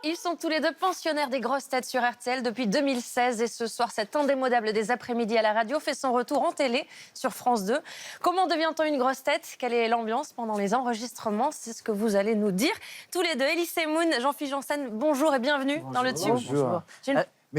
Ils sont tous les deux pensionnaires des grosses têtes sur RTL depuis 2016 et ce soir, cet indémodable des après-midi à la radio fait son retour en télé sur France 2. Comment devient-on une grosse tête? Quelle est l'ambiance pendant les enregistrements? C'est ce que vous allez nous dire. Tous les deux, Elie Semoun, Jean-Philippe Janssen, bonjour et bienvenue dans le Tube. Bonjour.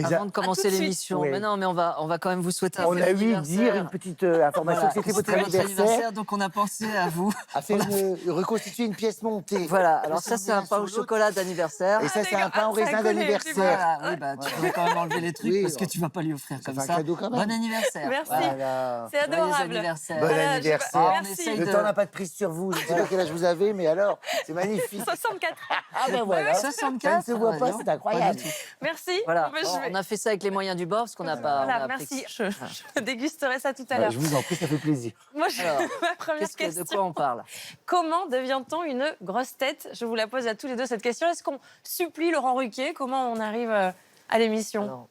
Avant de commencer l'émission, oui. mais non, mais on va quand même vous souhaiter un On a eu dire une petite information, c'était votre anniversaire. donc on a pensé à vous. À faire reconstituer une pièce montée. Voilà, alors ça c'est un pain au chocolat d'anniversaire. Et ça c'est un pain au raisin d'anniversaire. Voilà, oui, bah, tu peux quand même enlever les trucs Oui, parce que tu vas pas lui offrir comme fait un ça. cadeau quand même. Bon anniversaire. Merci. Voilà. C'est Joyeux adorable. anniversaire. Bon anniversaire. On essaye Merci. Le de- temps n'a pas de prise sur vous. Je ne sais pas quel âge vous avez, mais alors, c'est magnifique. 64. Ah ben voilà. 64, Ça ne se voit pas, non, c'est incroyable. pas du tout. Merci. Voilà, Bon, je vais- on a fait ça avec les moyens du bord parce qu'on n'a pas. on Voilà, a appris merci. que- Je dégusterai ça tout à l'heure. Je vous en prie, ça fait plaisir. Moi, Alors, ma première De question. quoi on parle? Comment devient-on une grosse tête? Je vous la pose à tous les deux cette question. Est-ce qu'on supplie Laurent Ruquier? Comment on arrive à l'émission? Alors,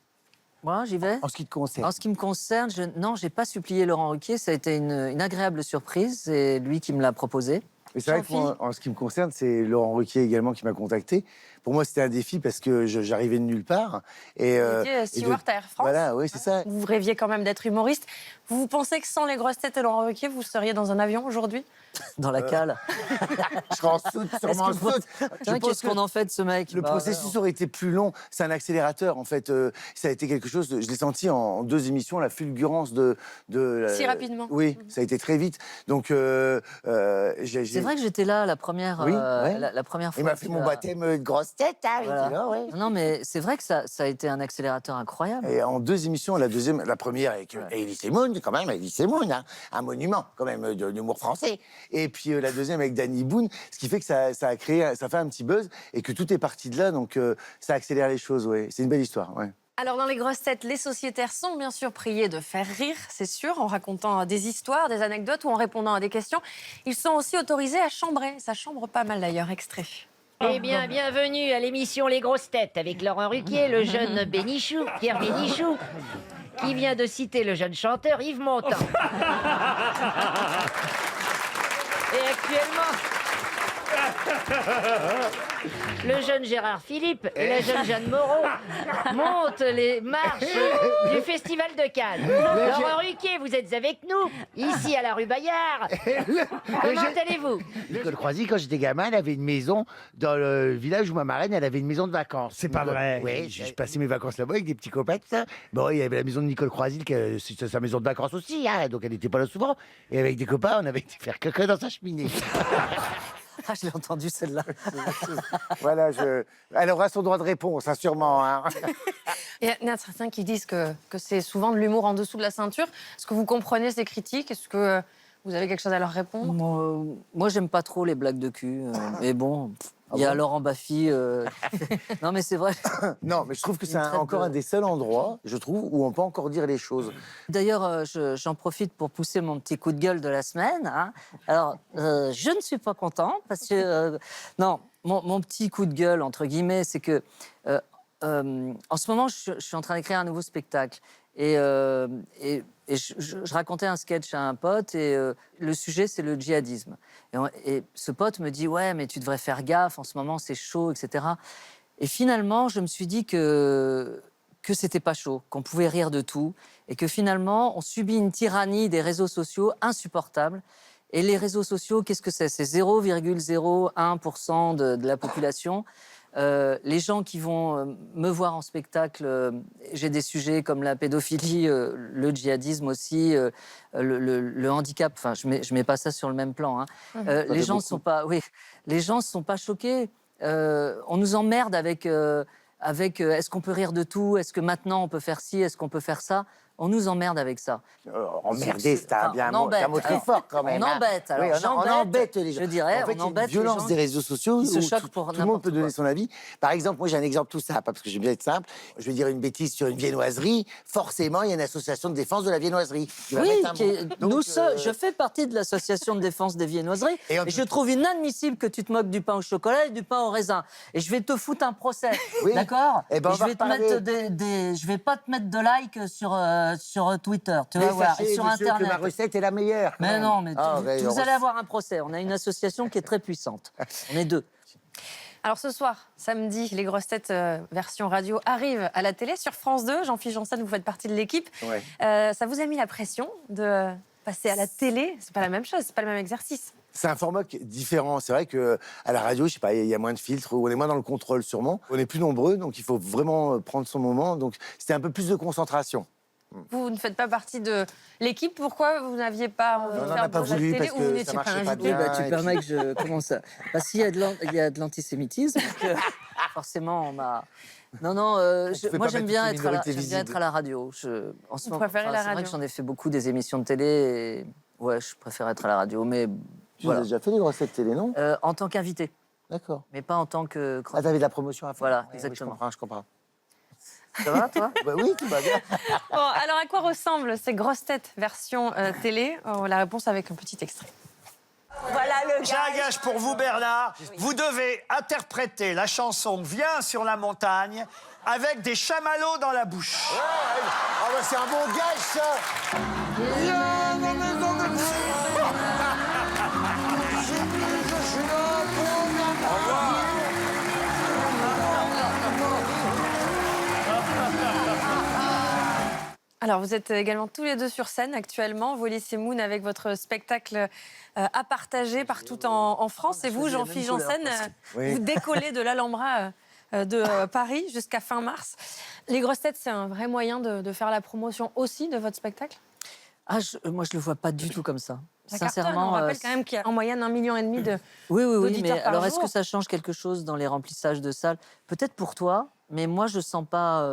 moi, j'y vais. En ce qui te concerne. En ce qui me concerne, non, j'ai pas supplié Laurent Ruquier. Ça a été une agréable surprise. C'est lui qui me l'a proposé. Mais c'est vrai que moi, en ce qui me concerne, c'est Laurent Ruquier également qui m'a contacté. Pour moi, c'était un défi parce que j'arrivais de nulle part. Et, Vous étiez steward Air France. Voilà, oui, c'est ça. Vous rêviez quand même d'être humoriste. Vous pensez que sans les grosses têtes et Laurent Ruquier, vous seriez dans un avion aujourd'hui? Dans la cale. Je serai en soute, sûrement en Est-ce que vous- soute. Tiens, qu'est-ce qu'on en fait de ce mec? Le Bah, processus aurait été plus long. C'est un accélérateur, en fait. Ça a été quelque chose. Je l'ai senti en 2 émissions, la fulgurance de. Si rapidement. Oui, ça a été très vite. Donc, C'est vrai que j'étais là la première, Oui, ouais. la première fois. il m'a fait mon baptême de grosse tête. Hein, il Voilà. était là, ouais. Non, mais c'est vrai que ça a été un accélérateur incroyable. Et en 2 émissions, la première avec Elie Semoun, quand même, Elie Semoun, hein, un monument quand même de l'humour français. Et puis la deuxième avec Danny Boone, ce qui fait que ça a créé, ça fait un petit buzz et que tout est parti de là, donc ça accélère les choses, ouais. C'est une belle histoire, ouais. Alors, dans les grosses têtes, les sociétaires sont bien sûr priés de faire rire, c'est sûr, en racontant des histoires, des anecdotes ou en répondant à des questions. Ils sont aussi autorisés à chambrer. Ça chambre pas mal d'ailleurs, extrait. Eh bien, bienvenue à l'émission Les Grosses Têtes avec Laurent Ruquier, le jeune Bénichou, Pierre Bénichou, qui vient de citer le jeune chanteur Yves Montand. Et actuellement, le jeune Gérard Philippe et la jeune Jeanne Moreau montent les marches du Festival de Cannes. Laurent Ruquier, vous êtes avec nous, ici à la rue Bayard. Comment allez-vous? Nicole Croisy, quand j'étais gamin, elle avait une maison dans le village où ma marraine, elle avait une maison de vacances. C'est pas vrai. Oui, je passais mes vacances là-bas avec des petits copains, tout ça. Bon, il y avait la maison de Nicole Croisy, c'est sa maison de vacances aussi, hein, donc elle n'était pas là souvent. Et avec des copains, on avait été faire caca dans sa cheminée. Ah, je l'ai entendu celle-là. Voilà, elle aura son droit de réponse, hein, sûrement. Hein. Il y en a certains qui disent que c'est souvent de l'humour en dessous de la ceinture. Est-ce que vous comprenez ces critiques? Est-ce que vous avez quelque chose à leur répondre? Moi, j'aime pas trop les blagues de cul. Mais bon, il y a Laurent Baffy. Non, mais c'est vrai. Non, mais je trouve que c'est Une traite encore de- un des seuls endroits, je trouve, où on peut encore dire les choses. D'ailleurs, j'en profite pour pousser mon petit coup de gueule de la semaine. Hein. Alors, je ne suis pas content parce que... non, mon petit coup de gueule, entre guillemets, c'est que... en ce moment, je suis en train d'écrire un nouveau spectacle. Et je racontais un sketch à un pote et le sujet, c'est le djihadisme. Et ce pote me dit « Ouais, mais tu devrais faire gaffe, en ce moment, c'est chaud, etc. » Et finalement, je me suis dit que c'était pas chaud, qu'on pouvait rire de tout et que finalement, on subit une tyrannie des réseaux sociaux insupportable. Et les réseaux sociaux, qu'est-ce que c'est? C'est 0,01% de la population. Les gens qui vont me voir en spectacle, j'ai des sujets comme la pédophilie, le djihadisme aussi, le handicap. Enfin, je mets pas ça sur le même plan. Hein. Les gens sont pas, oui, les gens sont pas choqués. On nous emmerde avec est-ce qu'on peut rire de tout? Est-ce que maintenant on peut faire ci? Est-ce qu'on peut faire ça? On nous emmerde avec ça. Emmerder, c'est Enfin, bien on embête. un mot très Alors, fort quand même. on hein. embête. Alors, Oui, on embête les gens. je dirais, En fait, on il y a une embête les violence gens des réseaux sociaux qui se où choquent pour tout le monde peut n'importe donner quoi. son avis. Par exemple, moi j'ai un exemple tout simple, parce que j'aime bien être simple. Je vais dire une bêtise sur une viennoiserie. Forcément, il y a une association de défense de la viennoiserie. qui va Oui, mettre un mot. Donc, je fais partie de l'association de défense des viennoiseries Et et, on peut- je trouve inadmissible que tu te moques du pain au chocolat et du pain au raisin. Et je vais te foutre un procès, Oui. d'accord? Eh ben, Et on je va vais te reparler. mettre je vais pas te mettre de like sur Twitter, tu mais vas voir, et sachez, sur monsieur, que Internet. ma recette est la meilleure. quand Mais même. non, mais Ah, vous ouais, allez avoir un procès. On a une association qui est très puissante. On est deux. Alors ce soir, samedi, les grosses têtes version radio arrivent à la télé sur France 2. Jean-Philippe Janssen, vous faites partie de l'équipe. Ouais. Ça vous a mis la pression de passer à la télé? C'est pas la même chose, c'est pas le même exercice. C'est un format différent. C'est vrai qu'à la radio, je sais pas, il y a moins de filtres, on est moins dans le contrôle sûrement. On est plus nombreux, donc il faut vraiment prendre son moment. Donc c'était un peu plus de concentration. Vous ne faites pas partie de l'équipe. Pourquoi vous n'aviez pas envie on de n'en faire a pas bouger la voulu télé parce ou vous que n'étiez ça pas marchait pas invité? bien. Tu et permets puis- que je commence à... Parce qu'il y a de l'antisémitisme, donc, forcément, on m'a... Non, non, fais moi pas j'aime mettre bien, toutes les minorités j'aime bien visibles. être à la radio. En ce Vous moment, préférez la c'est vrai radio? que j'en ai fait beaucoup des émissions de télé et ouais, je préfère être à la radio, mais Tu voilà. as déjà fait les grosses têtes télé, non? En tant qu'invité, D'accord. mais pas en tant que... Ah, t'avais de la promotion à faire. Voilà, Ouais, oui, exactement. je comprends. Ça va, toi? Bah oui, tout va bien. Bon, alors à quoi ressemblent ces grosses têtes version télé? La réponse avec un petit extrait. Voilà le J'ai un gage pour vous, Bernard. Vous devez interpréter la chanson Viens sur la montagne avec des chamallows dans la bouche. Ah bah c'est un bon gage, ça. Viens dans la maison de Alors, vous êtes également tous les deux sur scène actuellement, Wallis et Moon, avec votre spectacle à partager partout en France. Et vous, choisi la Jean-Philippe même couleur, Janssen, Oui. vous décollez de l'Alhambra de Paris jusqu'à fin mars. Les grosses têtes, c'est un vrai moyen de faire la promotion aussi de votre spectacle? Moi, je le vois pas du tout comme ça. Ça cartonne. Sincèrement, On rappelle quand même qu'il y a en moyenne 1,5 million de... oui, d'auditeurs mais par alors est-ce jour. que ça change quelque chose dans les remplissages de salles? Peut-être pour toi, mais moi je sens pas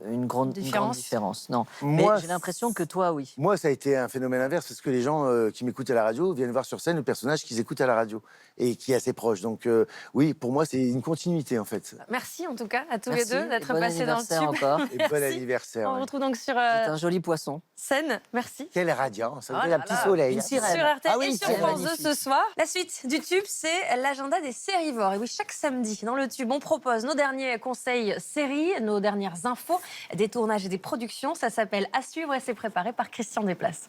une grande différence. Non. Moi, mais j'ai l'impression que toi, oui. Moi, ça a été un phénomène inverse parce que les gens qui m'écoutent à la radio viennent voir sur scène le personnage qu'ils écoutent à la radio et qui est assez proche. Donc oui, pour moi, c'est une continuité en fait. Merci en tout cas à tous Merci, les deux d'être et bon passés dans le anniversaire tube. encore. Et bon Merci. anniversaire. On vous ouais. retrouve donc sur C'est un joli poisson. scène. Merci. Quelle radiance, Oh un là petit là, soleil. une sirène. Sur RTL Ah oui, et sur c'est France 2 magnifique. ce soir. La suite du tube, c'est l'agenda des sérivores. Et oui, chaque samedi, dans le tube, on propose nos derniers conseils séries, nos dernières infos, des tournages et des productions. Ça s'appelle À suivre et c'est préparé par Christian Desplaces.